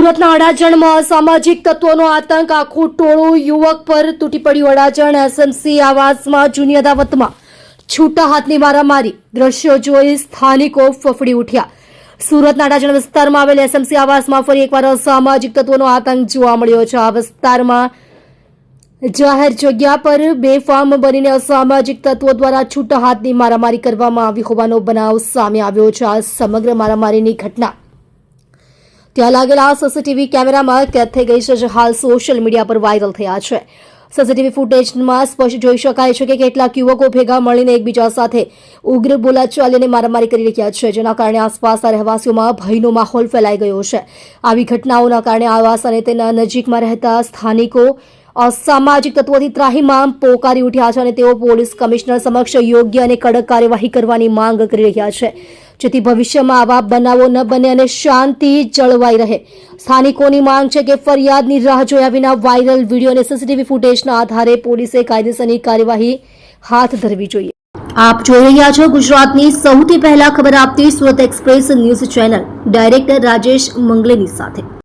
સુરતના અડાજણમાં અસામાજિક તત્વોનો આતંક, આખું ટોળું યુવક પર તૂટી પડ્યું. અડાજણ એસએમસી આવાસમાં જૂની અદાવતમાં છૂટા હાથની મારામારી, દ્રશ્યો જોઈ સ્થાનિકો ફફડી ઉઠ્યા. સુરતના અડાજણ વિસ્તારમાં આવેલ એસએમસી આવાસમાં ફરી એકવાર અસામાજિક તત્વોનો આતંક જોવા મળ્યો છે. આ વિસ્તારમાં જાહેર જગ્યા પર બેફામ બનીને અસામાજિક તત્વો દ્વારા છૂટા હાથની મારામારી કરવામાં આવી હોવાનો બનાવ સામે આવ્યો છે. આ સમગ્ર મારામારીની ઘટના ત્યાં લાગેલા સીસીટીવી કેમેરામાં કેદ થઈ ગઈ છે, જે હાલ સોશિયલ મીડિયા પર વાયરલ થયા છે. સીસીટીવી ફૂટેજમાં સ્પષ્ટ જોઈ શકાય છે કે કેટલાક યુવકો ભેગા મળીને એકબીજા સાથે ઉગ્ર બોલાચાલી અને મારામારી કરી રહ્યા છે, જેના કારણે આસપાસના રહેવાસીઓમાં ભયનો માહોલ ફેલાઈ ગયો છે. આવી ઘટનાઓના કારણે આવાસ અને તેના નજીકમાં રહેતા સ્થાનિકો અસામાજિક તત્વોથી ત્રાહિમામ પોકારી ઉઠ્યા છે અને તેઓ પોલીસ કમિશનર સમક્ષ યોગ્ય અને કડક કાર્યવાહી કરવાની માંગ કરી રહ્યા છે, જેથી ભવિષ્યમાં આવા બનાવો ન બને અને શાંતિ જળવાઈ રહે. સ્થાનિકોની માંગ છે કે ફરિયાદની રાહ જોયા વિના વાયરલ વિડીયો અને સીસીટીવી ફૂટેજના આધારે પોલીસે કાયદેસરની કાર્યવાહી હાથ ધરવી જોઈએ. આપ જોઈ રહ્યા છો ગુજરાતની સૌથી પહેલા ખબર આપતી Surat express news channel, director Rajesh Mangaleni સાથે.